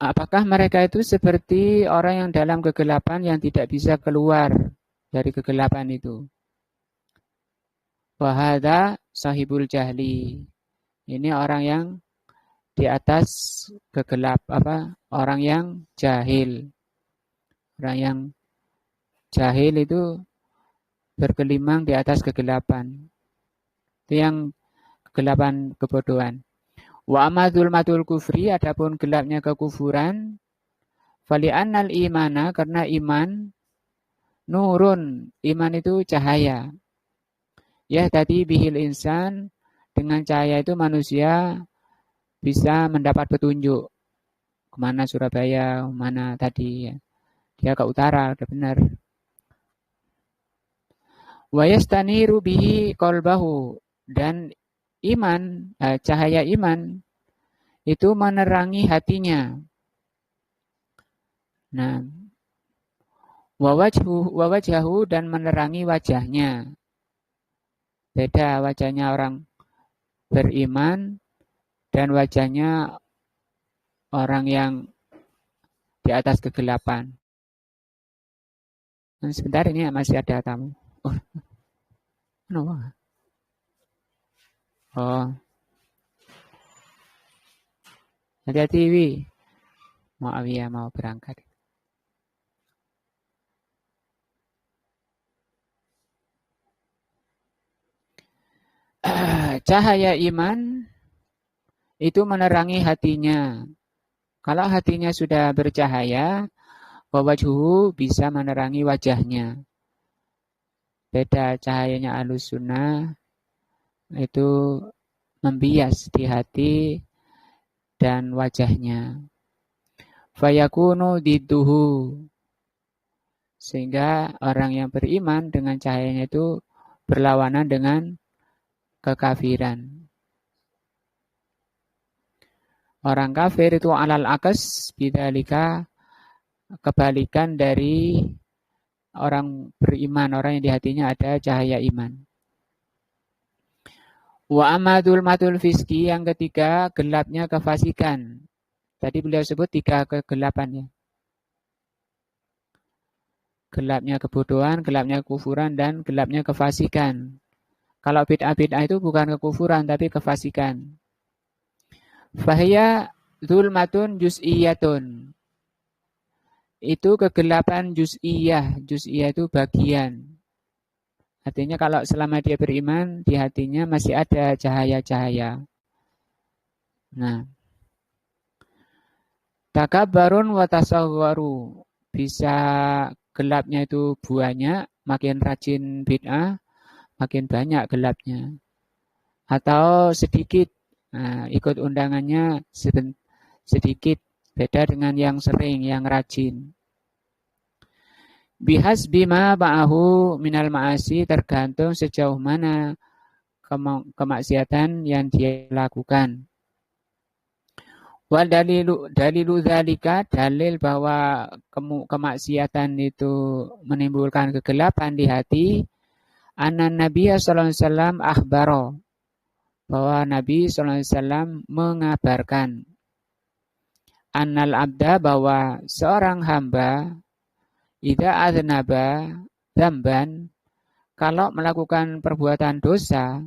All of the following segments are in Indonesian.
Apakah mereka itu seperti orang yang dalam kegelapan yang tidak bisa keluar dari kegelapan itu? Wahada sahibul jahli. Ini orang yang di atas kegelap orang yang jahil. Orang yang jahil itu bergelimang di atas kegelapan. Itu yang kegelapan kebodohan. Wa amadul matul kufri, adapun gelapnya kekufuran, fali annal imana, karena iman nurun, iman itu cahaya. Ya tadi bihil insan, dengan cahaya itu manusia bisa mendapat petunjuk kemana Surabaya, kemana tadi ya. Dia ke utara, udah benar. Wa yastaniru bihi qalbahu, dan iman, cahaya iman itu menerangi hatinya. Nah, wawajahu, dan menerangi wajahnya. Beda wajahnya orang beriman dan wajahnya orang yang di atas kegelapan. Nah, sebentar, ini masih ada tamu. Oh, no. Oh, hati-hati, Wi. Muawiyah mau berangkat. Cahaya iman itu menerangi hatinya. Kalau hatinya sudah bercahaya, wajhu bisa menerangi wajahnya. Beda cahayanya Ahlus Sunnah itu membias di hati dan wajahnya. Fayakunu diduhu, sehingga orang yang beriman dengan cahayanya itu berlawanan dengan kekafiran. Orang kafir itu alal akas bidzalika, kebalikan dari orang beriman, orang yang di hatinya ada cahaya iman. Wa amadul matul fiski, yang ketiga gelapnya kefasikan. Tadi beliau sebut 3 kegelapannya. Gelapnya kebodohan, gelapnya kekufuran, dan gelapnya kefasikan. Kalau bid'ah-bid'ah itu bukan kekufuran, tapi kefasikan. Fahya zulmatun juz'iyatun. Itu kegelapan juz'iyah. Juz'iyah itu bagian. Artinya kalau selama dia beriman, di hatinya masih ada cahaya-cahaya. Nah, takabbarun wa tasawwaru, bisa gelapnya itu banyak, makin rajin bid'ah, makin banyak gelapnya. Atau sedikit, nah, ikut undangannya sedikit, beda dengan yang sering, yang rajin. Bihas bima ba'ahu minal ma'asi, tergantung sejauh mana kemaksiatan yang dia lakukan. Wal dalilu dzalika, dalil bahwa kemaksiatan itu menimbulkan kegelapan di hati, anna Nabi sallallahu alaihi wasallam akhbaro, bahwa Nabi sallallahu alaihi wasallam mengabarkan, annal abda, bahwa seorang hamba, idza adznaba dzamban, kalau melakukan perbuatan dosa,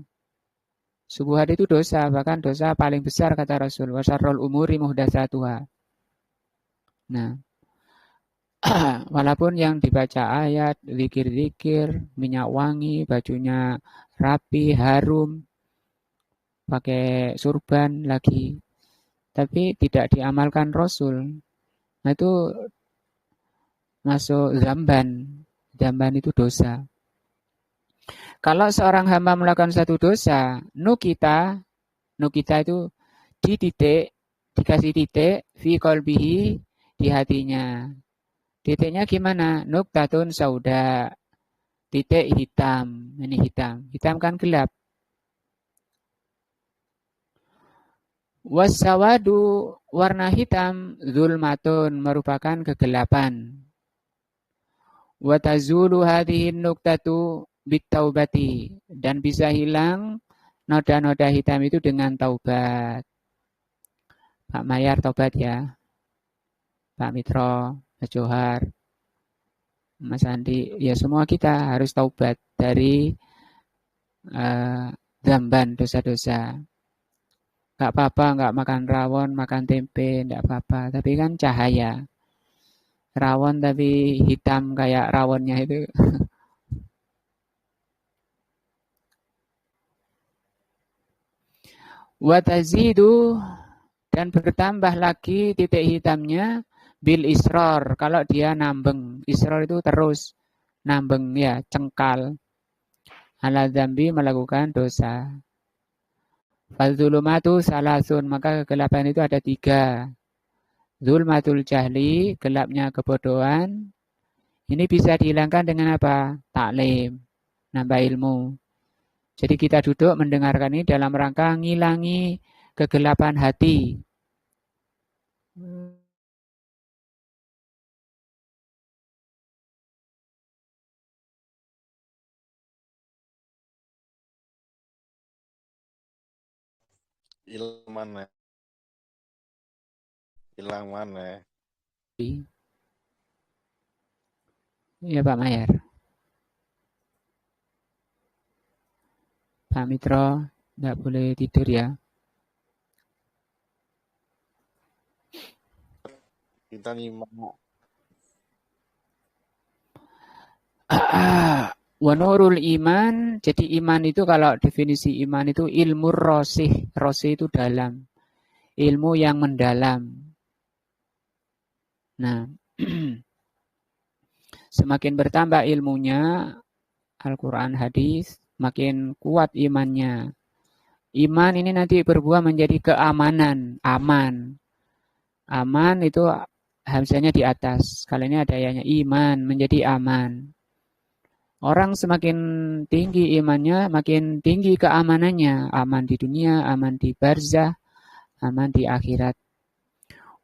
subuhat itu dosa, bahkan dosa paling besar kata Rasul, wa syarrul umuri muhdatsatuha. Nah, walaupun yang dibaca ayat, zikir-zikir, minyak wangi, bajunya rapi, harum, pakai surban lagi, tapi tidak diamalkan Rasul, nah itu masuk zamban. Zamban itu dosa. Kalau seorang hamba melakukan satu dosa, nukita itu dititik, dikasih titik, fi qalbihi, di hatinya. Titiknya gimana? Nuktatun sauda, titik hitam. Ini hitam. Hitam kan gelap. Wasawadu, warna hitam, zulmatun, merupakan kegelapan. Watazulu hadhihin nuktatu bitaubati, dan bisa hilang noda-noda hitam itu dengan taubat. Pak Mayar taubat ya. Pak Mitro, Mas Johar, Mas Andi, ya semua kita harus taubat dari dzamban, dosa-dosa. Nggak apa-apa, nggak makan rawon, makan tempe, nggak apa-apa. Tapi kan cahaya. Rawon tapi hitam kayak rawonnya itu. Watazidu dan bertambah lagi titik hitamnya bil isror. Kalau dia nambeng, isror itu terus nambeng ya, cengkal. Ala dzambi melakukan dosa. Fadzulumatu salasun, maka kegelapan itu ada 3. Zulmatul jahli, gelapnya kebodohan. Ini bisa dihilangkan dengan apa? Taklim, nambah ilmu. Jadi kita duduk mendengarkan ini dalam rangka ngilangi kegelapan hati. Hilang mana? Hilang mana? Ya Pak Mayer. Pak Mitro, nggak boleh tidur ya. Kita nyimak. Wa nurul iman, jadi iman itu kalau definisi iman itu ilmu rosih. Rosih itu dalam. Ilmu yang mendalam. Nah, semakin bertambah ilmunya, Al-Quran, hadis, makin kuat imannya. Iman ini nanti berbuah menjadi keamanan, aman. Aman itu hamzahnya di atas. Kali ini ada ayatnya iman menjadi aman. Orang semakin tinggi imannya, makin tinggi keamanannya. Aman di dunia, aman di barzah, aman di akhirat.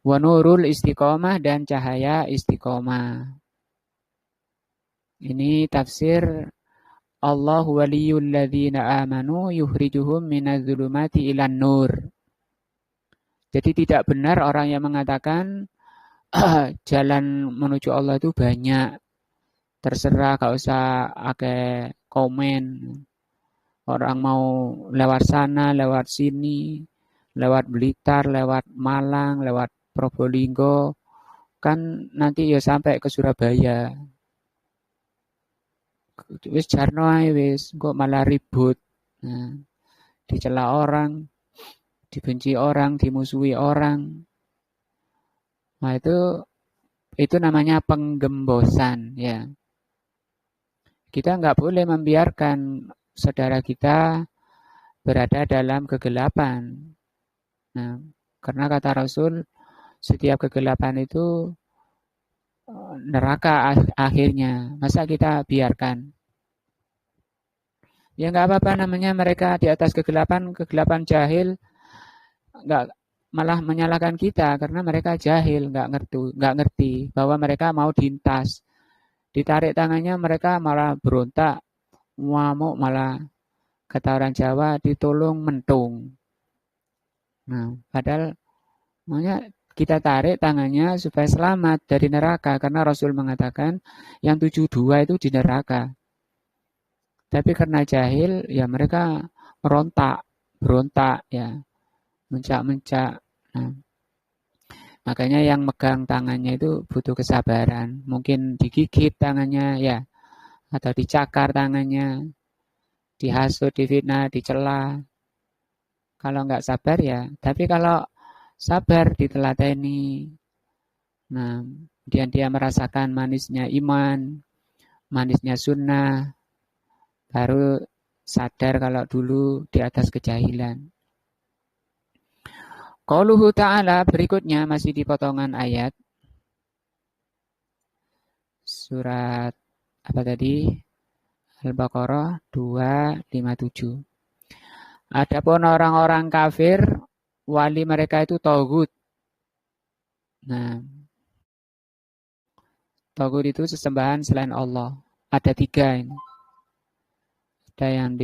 Wa nurul istiqomah dan cahaya istiqomah. Ini tafsir Allah waliyul ladzina amanu yukhrijuhum minadz-dzulumati ilan nur. Jadi tidak benar orang yang mengatakan jalan menuju Allah itu banyak. Terserah, gak usah pakai komen. Orang mau lewat sana, lewat sini, lewat Blitar, lewat Malang, lewat Probolinggo, kan nanti ya sampai ke Surabaya. Wis jarno ae wis, kok malah ribut. Nah, dicela orang, dibenci orang, dimusuhi orang. Nah, itu namanya penggembosan ya. Kita nggak boleh membiarkan saudara kita berada dalam kegelapan. Nah, karena kata Rasul, setiap kegelapan itu neraka akhirnya. Masa kita biarkan? Ya nggak apa-apa, namanya mereka di atas kegelapan jahil, nggak malah menyalahkan kita karena mereka jahil, nggak ngerti bahwa mereka mau diintas. Ditarik tangannya mereka malah berontak, ngamuk, malah kata orang Jawa ditolong mentung. Nah, padahal makanya kita tarik tangannya supaya selamat dari neraka karena Rasul mengatakan yang 72 itu di neraka. Tapi karena jahil ya mereka berontak ya, mencak-mencak. Nah, makanya yang megang tangannya itu butuh kesabaran. Mungkin digigit tangannya ya, atau dicakar tangannya, dihasut, difitnah, dicela. Kalau nggak sabar ya, tapi kalau sabar diteladani. Nah, kemudian dia merasakan manisnya iman, manisnya sunnah, baru sadar kalau dulu di atas kejahilan. Qauluhu ta'ala berikutnya masih di potongan ayat. Surat apa tadi? Al-Baqarah 257. Adapun orang-orang kafir, wali mereka itu Taghut. Nah, Taghut itu sesembahan selain Allah. Ada 3 ini. Ada yang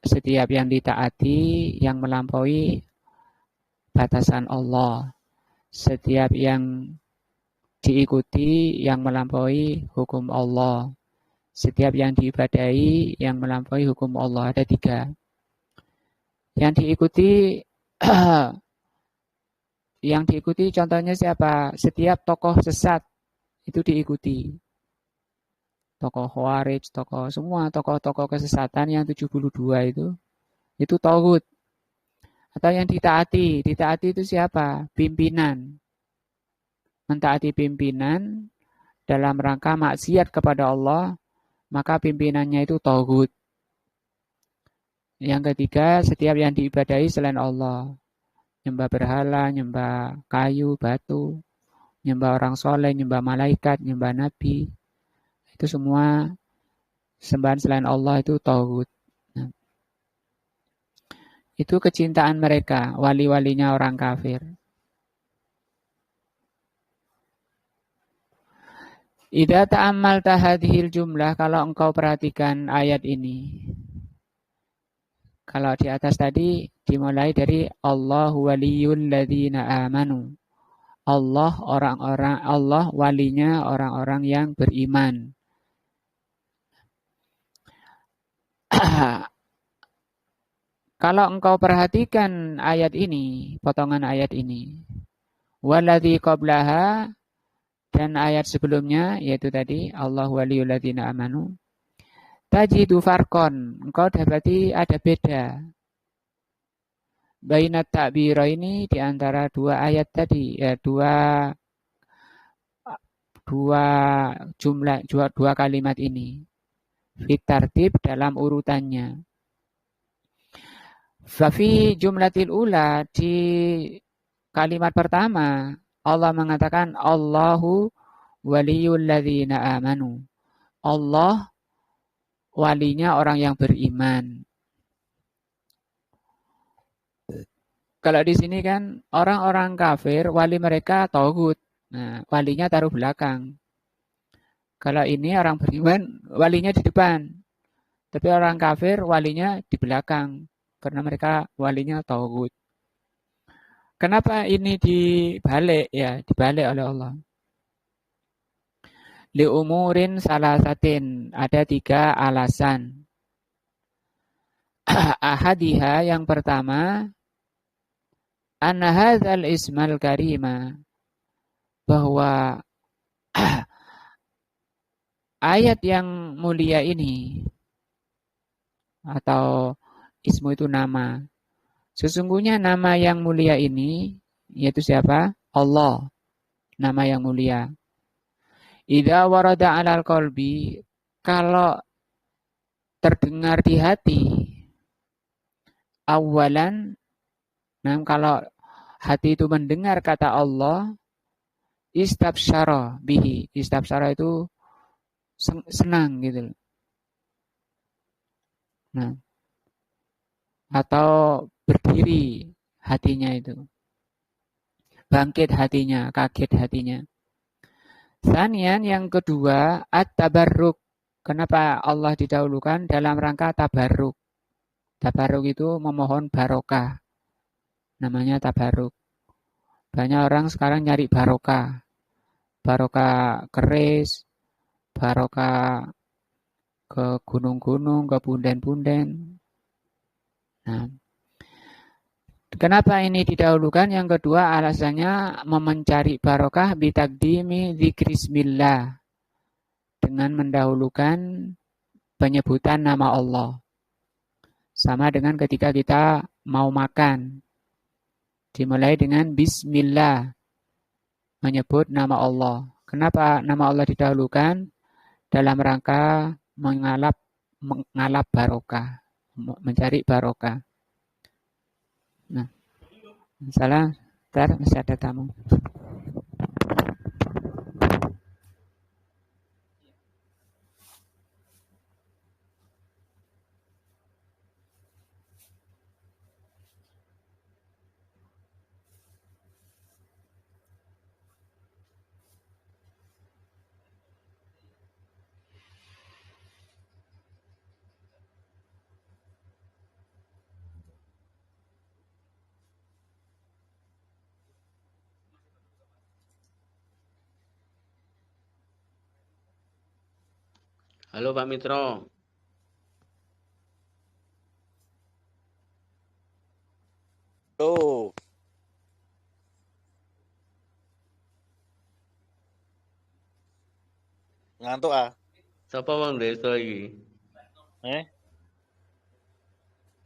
setiap yang ditaati, yang melampaui batasan Allah. Setiap yang diikuti yang melampaui hukum Allah. Setiap yang diibadahi yang melampaui hukum Allah. Ada 3. Yang diikuti yang diikuti contohnya siapa? Setiap tokoh sesat itu diikuti. Tokoh Khawarij, tokoh semua tokoh-tokoh kesesatan yang 72 itu tauhid. Atau yang ditaati, ditaati itu siapa? Pimpinan. Mentaati pimpinan dalam rangka maksiat kepada Allah, maka pimpinannya itu tauhid. Yang ketiga, setiap yang diibadahi selain Allah. Nyembah berhala, nyembah kayu, batu, nyembah orang soleh, nyembah malaikat, nyembah nabi. Itu semua sembahan selain Allah itu tauhid. Nah, itu kecintaan mereka, wali-walinya orang kafir. Idza ta'ammalta hadhil jumlah, kalau engkau perhatikan ayat ini. Kalau di atas tadi dimulai dari Allahu waliyul ladzina amanu. Allah walinya orang-orang yang beriman. Kalau engkau perhatikan ayat ini, potongan ayat ini, waladzi qablaha, dan ayat sebelumnya yaitu tadi Allah waliyul ladzina amanu, tajidu farqon, engkau dapati ada beda bainat ta'biraini, di antara 2 ayat tadi, ya dua jumlah, dua kalimat ini. Fit tartib, dalam urutannya. Fafi jumlatil ula, di kalimat pertama Allah mengatakan Allahu waliyul ladzina amanu. Allah walinya orang yang beriman. Kalau di sini kan orang-orang kafir wali mereka tauhid. Nah, walinya taruh belakang. Kalau ini orang beriman walinya di depan. Tapi orang kafir walinya di belakang karena mereka walinya tauhid. Kenapa ini dibalik ya? Dibalik oleh Allah. Li umurin salasatin, ada 3 alasan. Ahadiha, yang pertama, anna hadzal ismal karima, bahwa ayat yang mulia ini, atau ismu itu nama. Sesungguhnya nama yang mulia ini yaitu siapa? Allah. Nama yang mulia. Idza warada 'alal qalbi, kalau terdengar di hati, awalan, nah kalau hati itu mendengar kata Allah, istabsyara bihi. Istabsyara itu senang gitu. Nah, atau berdiri hatinya itu. Bangkit hatinya, kaget hatinya. Sanian, yang kedua, at-tabarruk. Kenapa Allah didahulukan dalam rangka tabarruk? Tabarruk itu memohon barokah. Namanya tabarruk. Banyak orang sekarang nyari barokah. Barokah keris, barokah ke gunung-gunung, ke punden-punden. Nah, kenapa ini didahulukan? Yang kedua, alasannya mencari barokah bitakdimi dzikrismillah, dengan mendahulukan penyebutan nama Allah. Sama dengan ketika kita mau makan. Dimulai dengan bismillah, menyebut nama Allah. Kenapa nama Allah didahulukan? Dalam rangka mengalap barokah, mencari barokah. Nah, salah, ntar masih ada tamu. Halo Pak Mitro. Tuh, ngantuk ah. Sapa wong desa iki?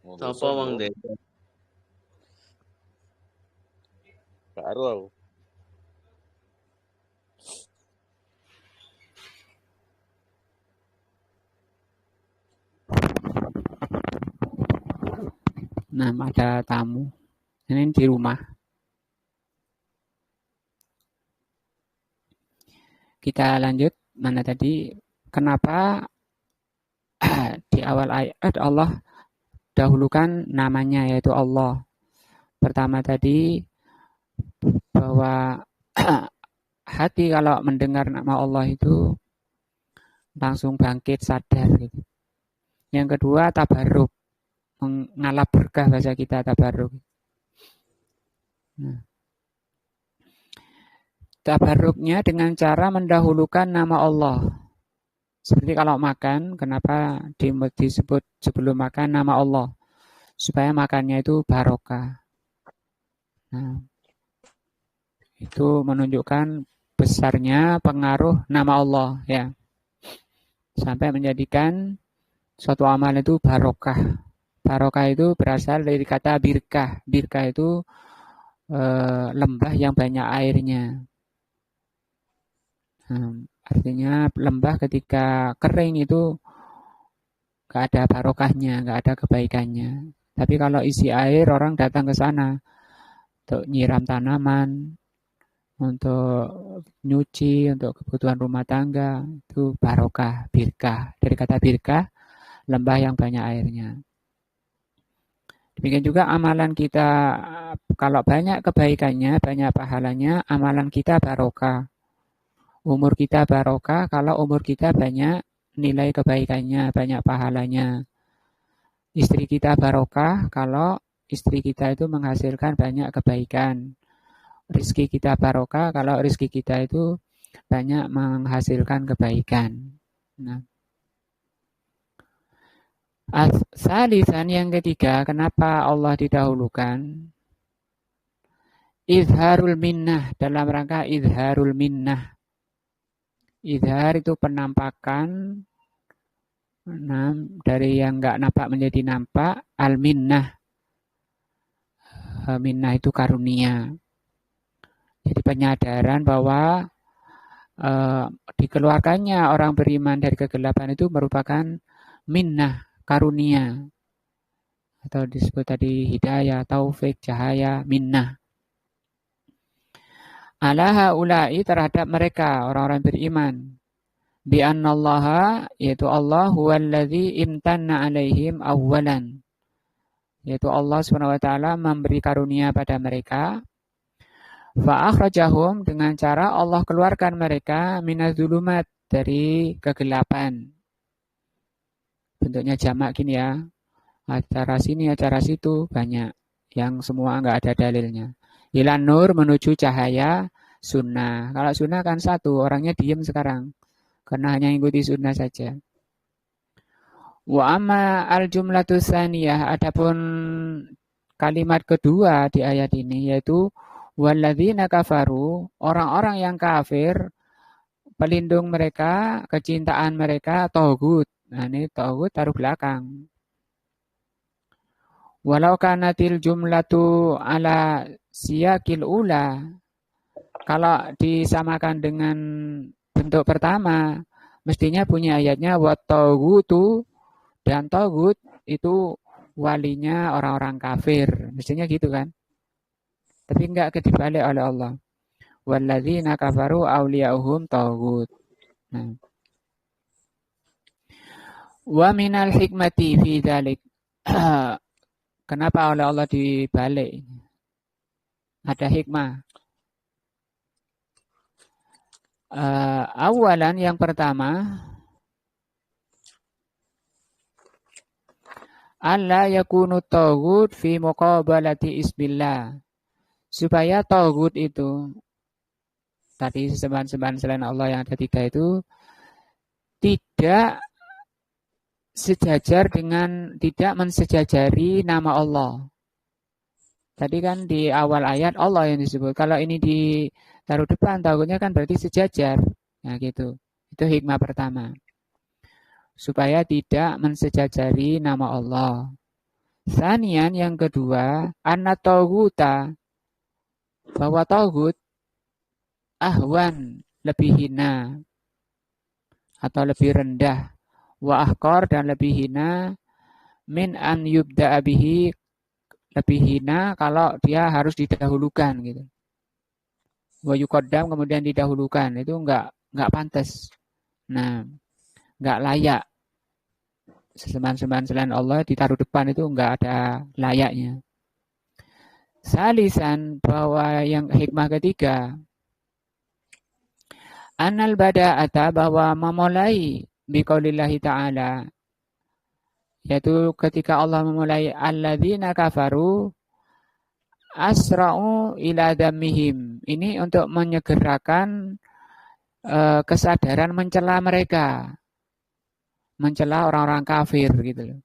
Mau Sapa dosa wong belum? desa? Baru aku. Nah, ada tamu. Ini di rumah. Kita lanjut. Mana tadi? Kenapa di awal ayat Allah dahulukan namanya yaitu Allah. Pertama tadi bahwa hati kalau mendengar nama Allah itu langsung bangkit sadar gitu. Yang kedua tabarruk, mengalap berkah bahasa kita tabarruk. Nah, tabarruknya dengan cara mendahulukan nama Allah. Seperti kalau makan, kenapa disebut sebelum makan nama Allah? Supaya makannya itu barokah. Nah, itu menunjukkan besarnya pengaruh nama Allah ya. Sampai menjadikan suatu amal itu barokah. Barokah itu berasal dari kata birkah. Birkah itu lembah yang banyak airnya. Artinya lembah ketika kering itu gak ada barokahnya, gak ada kebaikannya. Tapi kalau isi air orang datang ke sana untuk nyiram tanaman, untuk nyuci, untuk kebutuhan rumah tangga, itu barokah, birkah. Dari kata birkah, lembah yang banyak airnya. Demikian juga amalan kita, kalau banyak kebaikannya, banyak pahalanya, amalan kita barokah. Umur kita barokah kalau umur kita banyak nilai kebaikannya, banyak pahalanya. Istri kita barokah kalau istri kita itu menghasilkan banyak kebaikan. Rizki kita barokah kalau rizki kita itu banyak menghasilkan kebaikan. Nah, salisan yang ketiga, kenapa Allah didahulukan? Izharul minnah, dalam rangka izharul minnah. Izhar itu penampakan, nah, dari yang nggak nampak menjadi nampak. Al-minnah, minnah itu karunia. Jadi penyadaran bahwa dikeluarkannya orang beriman dari kegelapan itu merupakan minnah, karunia. Atau disebut tadi hidayah, taufik, cahaya, minnah. Ala haula'i, terhadap mereka orang-orang beriman. Bi annallaha, yaitu Allah, huwallazi imtanna alaihim awwalan. Yaitu Allah SWT memberi karunia pada mereka. Fa akhrajahum, dengan cara Allah keluarkan mereka minadzulumat, dari kegelapan. Bentuknya jamak gini ya. Acara sini, acara situ, banyak. Yang semua enggak ada dalilnya. Ilan nur, menuju cahaya sunnah. Kalau sunnah kan satu, orangnya diem sekarang. Karena hanya ikuti sunnah saja. Wa amma al jumlatu tsaniyah, adapun kalimat kedua di ayat ini yaitu walladzina kafaru, orang-orang yang kafir, pelindung mereka, kecintaan mereka taghut. Nah, ini taghut taruh belakang. Walau kanatil jumlatu ala siyakil ula, kalau disamakan dengan bentuk pertama, mestinya punya ayatnya wa taghutu, dan taghut itu walinya orang-orang kafir. Mestinya gitu kan. Tapi enggak dibalik oleh Allah. Walladzina kafaru awliya'uhum taghut. Nah. Wa minal hikmati fi dzalik. Kenapa oleh Allah dibalik? Ada hikmah. Awalan, yang pertama, alla yakunu taghut fi muqabalati isbillah. Supaya taghut itu, tadi sembahan-sembahan selain Allah yang ada 3 itu, tidak sejajar dengan tidak mensejajari nama Allah. Tadi kan di awal ayat Allah yang disebut. Kalau ini ditaruh depan, takutnya kan berarti sejajar. Nah gitu. Itu hikmah pertama. Supaya tidak mensejajari nama Allah. Sanian yang kedua, anna tauhuta, bahwa tauhud ahwan, lebih hina atau lebih rendah, wa ahqar, dan lebih hina, min an yubda'a bihi, lebih hina kalau dia harus didahulukan gitu. Wa yuqaddam, kemudian didahulukan, itu enggak pantas. Nah, enggak layak. Sesembahan-sembahan selain Allah ditaruh depan itu enggak ada layaknya. Salisan, bahwa yang hikmah ketiga, anal bada'ata, bahwa memulai biqaulillahi ta'ala, yaitu ketika Allah memulai alladzina kafaru asra'u ila damihim, ini untuk menyegerakan kesadaran mencela mereka, mencela orang-orang kafir gitu loh.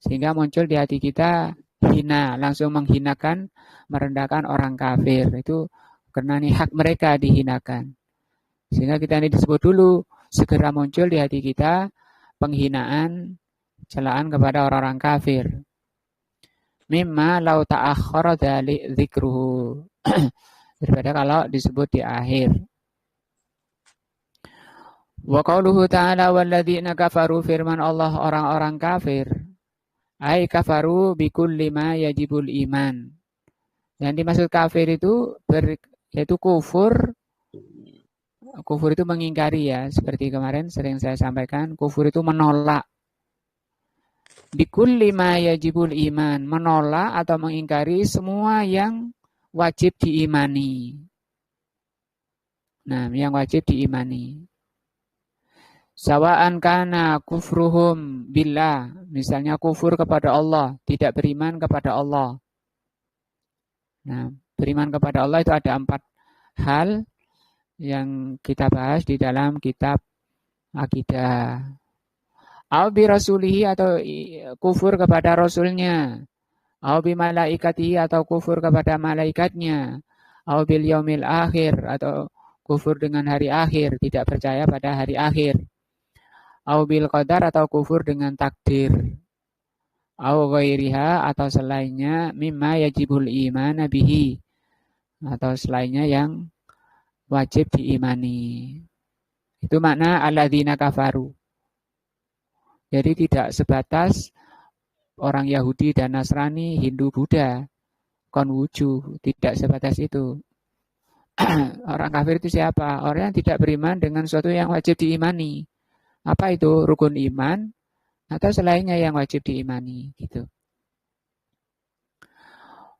Sehingga muncul di hati kita hina, langsung menghinakan, merendahkan orang kafir. Itu karena ini hak mereka dihinakan. Sehingga kita ini disebut dulu, segera muncul di hati kita penghinaan, celaan kepada orang-orang kafir. Mimma lau ta'akhkhara dzikruhu. Daripada kalau disebut di akhir. Wa qauluhu ta'ala walladzina kafaru, firman Allah orang-orang kafir. Ai kafaru bikulli ma yajibul iman. Yang dimaksud kafir itu yaitu kufur. Kufur itu mengingkari ya, seperti kemarin sering saya sampaikan, kufur itu menolak. Bikulli ma yajibul iman, menolak atau mengingkari semua yang wajib diimani. Nah, yang wajib diimani. Sawa'an kana kufruhum billah, misalnya kufur kepada Allah, tidak beriman kepada Allah. Nah, beriman kepada Allah itu ada 4 hal yang kita bahas di dalam kitab akidah. Au bi rasulihi, atau kufur kepada rasulnya. Au bi malaikatihi, atau kufur kepada malaikatnya. Au bil yaumil akhir, atau kufur dengan hari akhir, tidak percaya pada hari akhir. Au bil qadar, atau kufur dengan takdir. Au ghairiha, atau selainnya, mimma yajibul iman bihi, atau selainnya yang wajib diimani. Itu makna alladzina kafaru. Jadi tidak sebatas orang Yahudi dan Nasrani, Hindu, Buddha, Konghucu, tidak sebatas itu. Orang kafir itu siapa? Orang yang tidak beriman dengan sesuatu yang wajib diimani. Apa itu? Rukun iman atau selainnya yang wajib diimani gitu.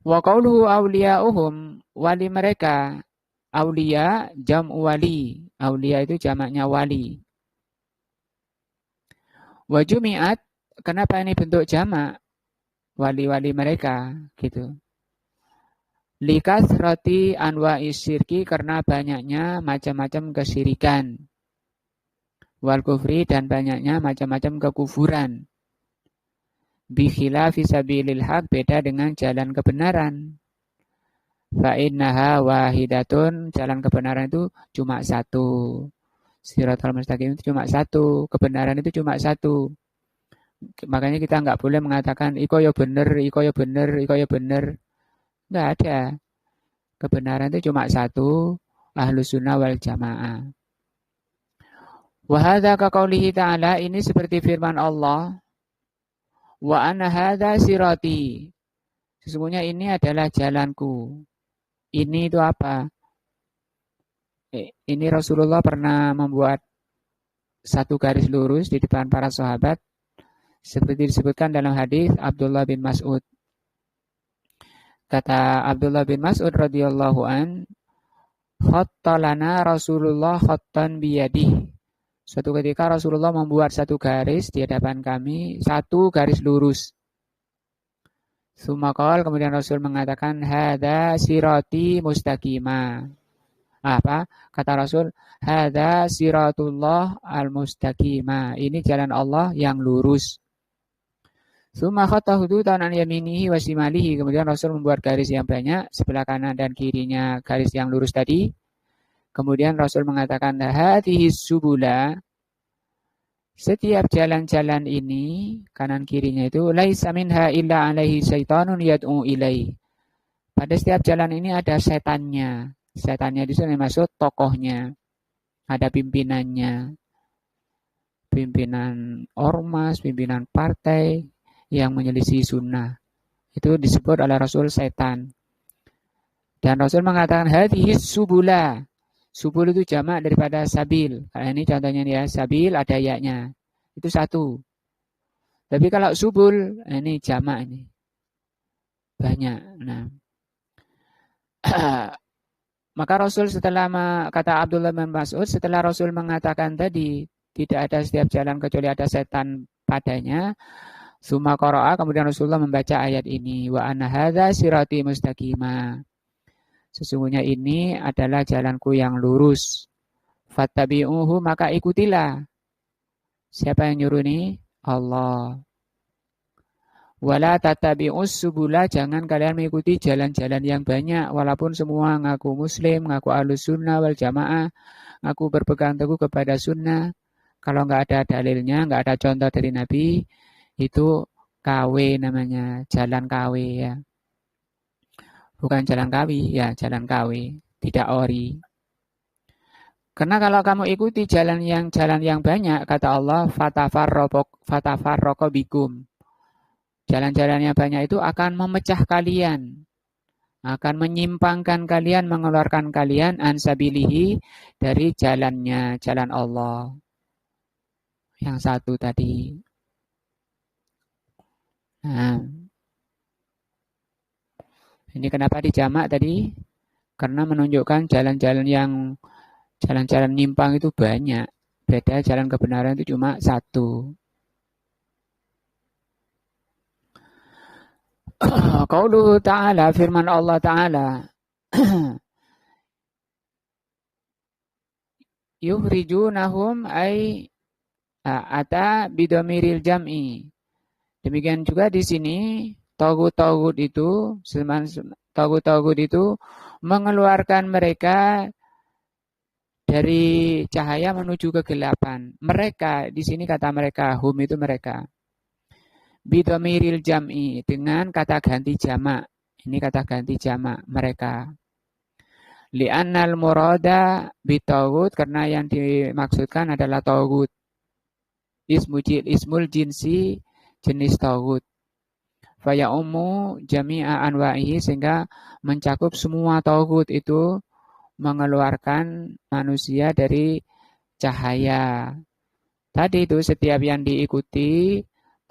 Wa qauluhu awliya'uhum, wali mereka. Aulia jam'u wali. Aulia itu jamaknya wali. Wa jumi'at, kenapa ini bentuk jamak? Wali-wali mereka gitu. Likathrati anwa'i syirki, karena banyaknya macam-macam kesyirikan. Wal kufri, dan banyaknya macam-macam kekufuran. Bi khilafi sabilil haq, beda dengan jalan kebenaran. Fa innaha wahidatun, jalan kebenaran itu cuma satu. Shiratal mustaqim itu cuma satu, kebenaran itu cuma satu. Makanya kita enggak boleh mengatakan iko yo bener, iko yo bener, iko yo bener. Enggak ada. Kebenaran itu cuma satu, Ahlus Sunnah wal Jamaah. Wa hadza ka qaulihi ta'ala, ini seperti firman Allah, wa anna hadza sirati, sesungguhnya ini adalah jalanku. Ini itu apa? Ini Rasulullah pernah membuat satu garis lurus di depan para sahabat, seperti disebutkan dalam hadis Abdullah bin Mas'ud. Kata Abdullah bin Mas'ud radhiyallahu an, khattalana Rasulullah khattan biyadih. Suatu ketika Rasulullah membuat satu garis di hadapan kami, satu garis lurus. Sumakal, kemudian Rasul mengatakan, hadza sirati mustaqimah. Apa? Kata Rasul, hadza siratullah al-mustaqimah. Ini jalan Allah yang lurus. Tsumma khatta hududan an yaminihi wa shimalihi. Kemudian Rasul membuat garis yang banyak sebelah kanan dan kirinya garis yang lurus tadi. Kemudian Rasul mengatakan hadhihi subula, setiap jalan-jalan ini kanan kirinya itu laisa minha illa alaihi syaitanun yad'u ilaihi. Pada setiap jalan ini ada setannya. Setannya di sini maksud tokohnya. Ada pimpinannya. Pimpinan ormas, pimpinan partai yang menyelisih sunnah. Itu disebut oleh Rasul setan. Dan Rasul mengatakan hadhihi subula. Subul itu jamak daripada sabil. Nah, ini contohnya ya, sabil ada ya-nya. Itu satu. Tapi kalau subul, ini jamak ini. Banyak. Nah. Maka Rasul setelah kata Abdullah bin Mas'ud, setelah Rasul mengatakan tadi tidak ada setiap jalan kecuali ada setan padanya, summa qara'a, kemudian Rasulullah membaca ayat ini, wa anna hadza sirati mustaqima. Sesungguhnya ini adalah jalanku yang lurus. Fattabi'uhu, maka ikutilah. Siapa yang nyuruh ini? Allah. Wala tatabi'us subula, jangan kalian mengikuti jalan-jalan yang banyak, walaupun semua ngaku muslim, ngaku ahlus sunnah wal jamaah, ngaku berpegang teguh kepada sunnah. Kalau nggak ada dalilnya, nggak ada contoh dari Nabi, itu KW namanya, jalan KW ya. Bukan jalan kawi, ya jalan KW, tidak ori. Karena kalau kamu ikuti jalan yang banyak, kata Allah, fatafarraqo bikum. Jalan-jalannya banyak itu akan memecah kalian, akan menyimpangkan kalian, mengeluarkan kalian ansabilihi dari jalannya, jalan Allah. Yang satu tadi. Nah, ini kenapa dijamak tadi? Karena menunjukkan jalan-jalan nyimpang itu banyak. Beda jalan kebenaran itu cuma satu. Qauluhu ta'ala, firman Allah Ta'ala, yukhrijunahum ay ata bidomiril jam'i. Demikian juga di sini tagut-tagut itu mengeluarkan mereka dari cahaya menuju kegelapan. Mereka di sini kata mereka, hum itu mereka. Bidomiril jam'i, dengan kata ganti jamak. Ini kata ganti jamak mereka. Li'annal murada bitagut, karena yang dimaksudkan adalah tagut. Ismul jinsi, jenis tagut. Faya ummu jami'a anwa'ihi, sehingga mencakup semua tagut itu mengeluarkan manusia dari cahaya. Tadi itu setiap yang diikuti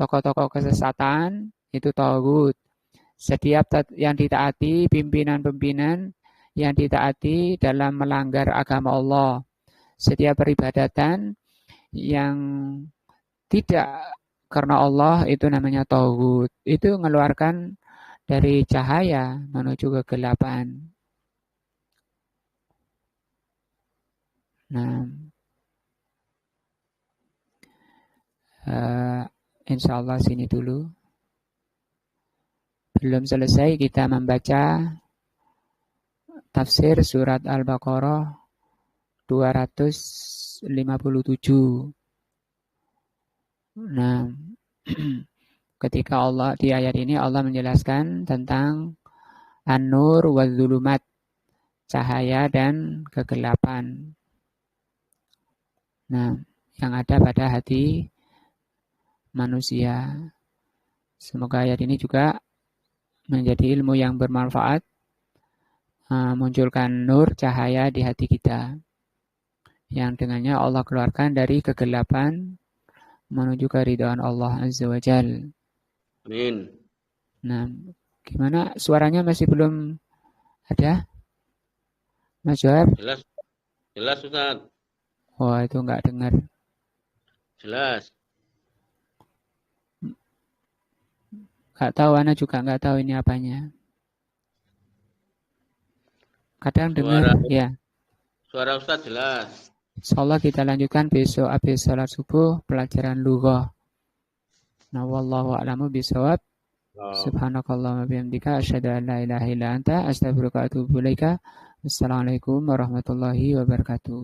tokoh-tokoh kesesatan itu tagut. Setiap yang ditaati, pimpinan-pimpinan yang ditaati dalam melanggar agama Allah. Setiap peribadatan yang tidak karena Allah itu namanya tagut. Itu mengeluarkan dari cahaya menuju kegelapan. Nah, insya Allah sini dulu. Belum selesai kita membaca tafsir surat Al-Baqarah 257. Nah, ketika Allah di ayat ini Allah menjelaskan tentang an-nur wa dzulumat, cahaya dan kegelapan. Nah, yang ada pada hati manusia. Semoga ayat ini juga menjadi ilmu yang bermanfaat, munculkan nur cahaya di hati kita, yang dengannya Allah keluarkan dari kegelapan menuju keridhaan Allah Azza wa Jal. Amin. Nah, gimana suaranya masih belum ada? Mas Johar? Jelas. Jelas, Ustaz. Wah, itu enggak dengar. Jelas. Enggak tahu, Ana juga enggak tahu ini apanya. Kadang dengar, ya. Suara Ustaz jelas. Insyaallah kita lanjutkan besok habis salat subuh pelajaran lughah. Nah, wallahu a'lamu bishawab. Subhanakallahumma bihamdika asyhadu an la ilaha illa anta astaghfiruka wa atubu ilaika. Wassalamualaikum warahmatullahi wabarakatuh.